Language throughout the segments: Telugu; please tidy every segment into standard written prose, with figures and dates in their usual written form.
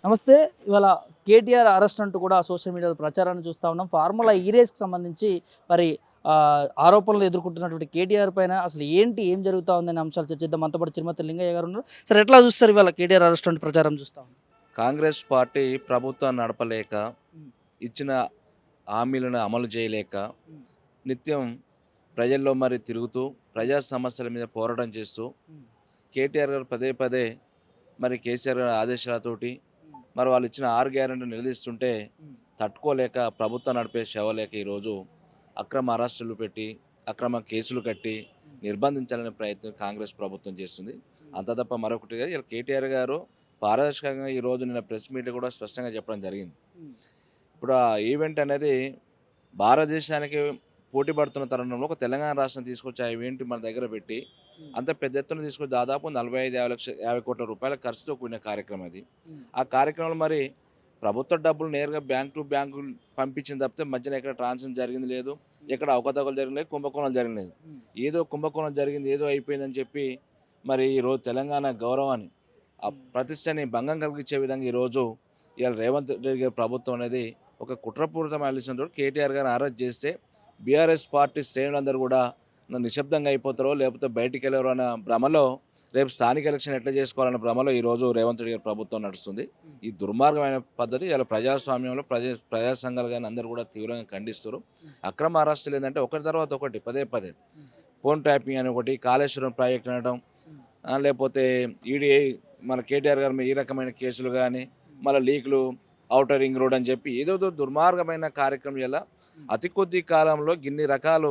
నమస్తే. ఇవాళ కేటీఆర్ అరెస్ట్ అంటూ కూడా సోషల్ మీడియాలో ప్రచారాన్ని చూస్తా ఉన్నాం. ఫార్ములా ఈ రేస్‌కి సంబంధించి మరి ఆరోపణలు ఎదుర్కొంటున్నటువంటి కేటీఆర్ పైన అసలు ఏంటి, ఏం జరుగుతా ఉందనే అంశాలు చర్చిద్దాం. మనతో పాటు తిరుమతి లింగయ్య గారు ఉన్నారు. సార్ ఎట్లా చూస్తారు ఇవాళ కేటీఆర్ అరెస్ట్ అంటూ ప్రచారం చూస్తా ఉన్నాం? కాంగ్రెస్ పార్టీ ప్రభుత్వాన్ని నడపలేక, హ్మ్. ఇచ్చిన హామీలను అమలు చేయలేక, హ్మ్. నిత్యం ప్రజల్లో మరి తిరుగుతూ, ప్రజా సమస్యల మీద పోరాటం చేస్తూ, హ్మ్. కేటీఆర్ గారు పదే పదే మరి కేసీఆర్ గారి ఆదేశాలతోటి హ్మ్. మరి వాళ్ళు ఇచ్చిన 6 గ్యారెంటీలు నిలదీస్తుంటే హ్మ్. తట్టుకోలేక ప్రభుత్వం నడిపే శవలేక ఈరోజు అక్రమ అరెస్టులు పెట్టి, అక్రమ కేసులు కట్టి హ్మ్. నిర్బంధించాలనే ప్రయత్నం కాంగ్రెస్ ప్రభుత్వం చేస్తుంది. హ్మ్. అంత తప్ప మరొకటి కాదు. ఇలా కేటీఆర్ గారు పారదర్శకంగా ఈరోజు నిన్న ప్రెస్ మీట్‌లో కూడా స్పష్టంగా చెప్పడం జరిగింది. హ్మ్. ఇప్పుడు ఆ ఈవెంట్ అనేది భారతదేశానికి పోటీ పడుతున్న తరుణంలో ఒక తెలంగాణ రాష్ట్రం తీసుకొచ్చి ఆ ఈవెంట్ మన దగ్గర పెట్టి, హ్మ్. అంత పెద్ద ఎత్తున తీసుకొచ్చి దాదాపు 45, 50 కోట్ల రూపాయల ఖర్చుతో కూడిన కార్యక్రమం అది. హ్మ్. ఆ కార్యక్రమంలో మరి ప్రభుత్వ డబ్బులు నేరుగా బ్యాంక్ టు బ్యాంకు పంపించింది తప్పితే మధ్యన ఎక్కడ ట్రాన్సాక్షన్ జరిగింది లేదు. హ్మ్. ఎక్కడ అవకతవకలు జరిగినాయి, కుంభకోణాలు జరిగినాయి. హ్మ్. ఏదో కుంభకోణం జరిగింది, ఏదో అయిపోయిందని చెప్పి మరి ఈరోజు తెలంగాణ గౌరవాన్ని, ఆ హ్మ్. ప్రతిష్టని భంగం కలిగించే విధంగా ఈరోజు ఇవాళ రేవంత్ రెడ్డి గారి ప్రభుత్వం అనేది ఒక కుట్రపూరితమైన ఆలోచనతో కేటీఆర్ గారిని అరెస్ట్ చేస్తే బీఆర్ఎస్ పార్టీ శ్రేణులందరూ కూడా నిశ్శబ్దంగా అయిపోతారో లేకపోతే బయటికి వెళ్ళారో అన్న భ్రమలో రేపు స్థానిక ఎలక్షన్ ఎట్లా చేసుకోవాలన్న భ్రమలో ఈరోజు రేవంత్ రెడ్డి గారి ప్రభుత్వం నడుస్తుంది. హ్మ్. ఈ దుర్మార్గమైన పద్ధతి ఇలా ప్రజాస్వామ్యంలో ప్రజా సంఘాలు కానీ అందరూ కూడా తీవ్రంగా ఖండిస్తారు. హ్మ్. అక్రమ అరెస్టులు ఏంటంటే ఒకటి తర్వాత ఒకటి పదే పదే హ్మ్. ఫోన్ ట్యాపింగ్ అని ఒకటి, కాళేశ్వరం ప్రాజెక్ట్ అనడం, హ్మ్. లేకపోతే ఈడీ మన కేటీఆర్ గారి మీద ఈ రకమైన కేసులు గానీ, హ్మ్. మళ్ళీ లీకులు, ఔటర్ రింగ్ రోడ్ అని చెప్పి ఏదేదో దుర్మార్గమైన కార్యక్రమం ఇలా హ్మ్. అతి కొద్ది కాలంలో గిన్ని రకాలు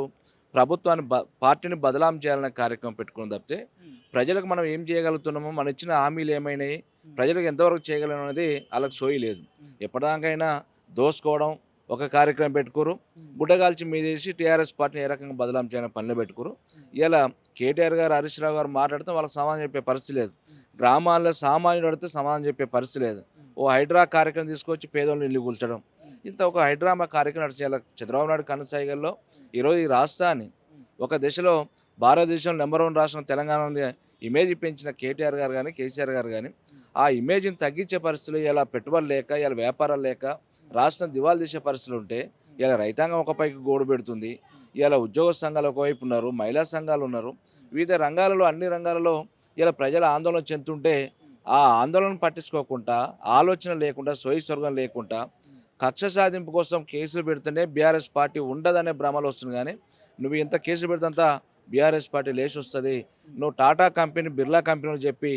ప్రభుత్వాన్ని పార్టీని బదలాం చేయాలనే కార్యక్రమం పెట్టుకుని తప్పితే, హ్మ్. ప్రజలకు మనం ఏం చేయగలుగుతున్నామో, మనం ఇచ్చిన హామీలు ఏమైనాయి, హ్మ్. ప్రజలకు ఎంతవరకు చేయగలం అనేది ఆళ్ళకి సోయి లేదు. హ్మ్. ఎప్పటిదాకైనా దోసుకోవడం, ఒక కార్యక్రమం పెట్టుకోరు. హ్మ్. గుడ్డగాల్చి మీదేసి టీఆర్ఎస్ పార్టీని ఏ రకంగా బదలాం చేయాలని పనిలో పెట్టుకోరు. హ్మ్. ఇలా కేటీఆర్ గారు, హరీష్ రావు గారు మాట్లాడితే వాళ్ళకి సమాధానం చెప్పే పరిస్థితి లేదు. హ్మ్. గ్రామాల్లో సామాన్యుడు అడిగితే సమాధానం చెప్పే పరిస్థితి లేదు. హ్మ్. ఓ హైడ్రా కార్యక్రమం తీసుకొచ్చి పేదోళ్ళని ఇల్లు కూల్చడం. హ్మ్. ఇంత ఒక హైడ్రామా కార్యక్రమం నడిచేయాల చంద్రబాబు నాయుడు కనుసైగల్లో హ్మ్. ఈరోజు ఈ రాష్ట్రాన్ని హ్మ్. ఒక దశలో భారతదేశంలో నెంబర్ 1 రాష్ట్రం తెలంగాణ ఉంది ఇమేజ్ పెంచిన కేటీఆర్ గారు గానీ, కేసీఆర్ గారు గానీ, హ్మ్. ఆ ఇమేజ్‌ని తగ్గించే పరిస్థితులు ఇలా పెట్టుబడులు లేక, ఇలా వ్యాపారాలు లేక, హ్మ్. రాష్ట్రం దివాలా తీసే పరిస్థితులుంటే, హ్మ్. ఇలా రైతాంగం ఒక పైకి గోడు పెడుతుంది. హ్మ్. ఇలా ఉద్యోగ సంఘాలు ఒకవైపు ఉన్నారు, మహిళా సంఘాలున్నారు. హ్మ్. వివిధ రంగాలలో అన్ని రంగాలలో ఇలా ప్రజలు ఆందోళన చెందుతుంటే, హ్మ్. ఆ ఆందోళన పట్టించుకోకుండా, ఆలోచన లేకుండా, సోయి లేకుండా, హ్మ్. కక్ష సాధింపు కోసం కేసులు పెడితేనే బీఆర్ఎస్ పార్టీ ఉండదనే భ్రమలు వస్తుంది గానీ, నువ్వు ఎంత కేసులు పెడితే అంత బీఆర్ఎస్ పార్టీ లేచొస్తది. హ్మ్. నువ్వు టాటా కంపెనీ, బిర్లా కంపెనీలు చెప్పి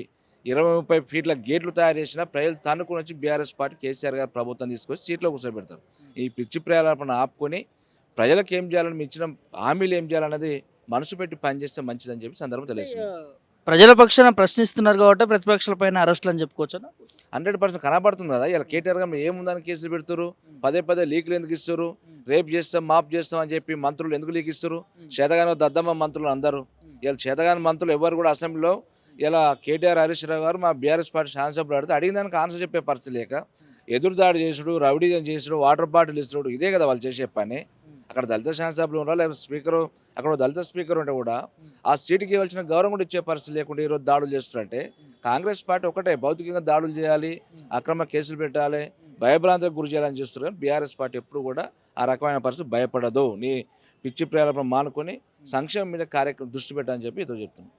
20, 30 ఫీట్ల గేట్లు తయారు చేసినా ప్రజలు తన్నుకొనొచ్చి బీఆర్ఎస్ పార్టీ కేసీఆర్ గారు ప్రభుత్వం తీసుకొచ్చి సీట్లో కూర్చోబెడతారు. హ్మ్. ఈ పిచ్చి ప్రేలాపన ఆపుకొని ప్రజలకు ఏం చేయాలని మీ ఇచ్చిన హామీలు ఏం చేయాలన్నది మనసు పెట్టి పనిచేస్తే మంచిదని చెప్పి సందర్భంగా అంటే తెలుస్తుంది. ప్రజల పక్షాన ప్రశ్నిస్తున్నారు కాబట్టి ప్రతిపక్షాల పైన అరెస్టులు అని చెప్పుకోవచ్చా? 100% కనపడుతుంది కదా! ఇలా హ్మ్. కేటీఆర్ గారు ఏముందని కేసులు పెడుతుర్రు? హ్మ్. పదే పదే లీకులు ఎందుకు ఇస్తుర్రు? హ్మ్. రేపు చేస్తాం, మాపు చేస్తాం అని చెప్పి మంత్రులు ఎందుకు లీక్ ఇస్తుర్రు? హ్మ్. చేతగాని దద్దమ్మ మంత్రులు అందరూ. హ్మ్. ఇలా చేతగాని మంత్రులు ఎవ్వరు కూడా అసెంబ్లీలో హ్మ్. ఇలా కేటీఆర్, హరీష్ రావు గారు మా బీఆర్ఎస్ పార్టీ శాసనసభ్యులు అడిగితే అడిగిన దానికి ఆన్సర్ చెప్పే పరిస్థితి లేక, హ్మ్. ఎదురుదాడి చేసుడు, రౌడీజం చేసుడు, వాటర్ బాటిల్ ఇస్తుడు ఇదే కదా వాళ్ళు చేసే పని. హ్మ్. అక్కడ దళిత శాసనసభ్యులు ఉన్నారా? లేకపోతే స్పీకరు అక్కడ ఓ దళిత స్పీకర్ ఉంటే కూడా హ్మ్. ఆ సీటుకి ఇవ్వాల్సిన గౌరవం కూడా ఇచ్చే పరిస్థితి లేకుండా ఈరోజు దాడులు చేస్తున్నారంటే హ్మ్. కాంగ్రెస్ పార్టీ ఒకటే భౌతికంగా దాడులు చేయాలి, హ్మ్. అక్రమ కేసులు పెట్టాలి, హ్మ్. భయభ్రాంతులకు గురి చేయాలని చూస్తారు కానీ బీఆర్ఎస్ పార్టీ ఎప్పుడు కూడా ఆ రకమైన పరిస్థితి భయపడదు. నీ పిచ్చి ప్రేరేపణ మానుకొని హ్మ్. సంక్షేమం మీద దృష్టి పెట్టని చెప్పి ఇదో చెప్తున్నాను.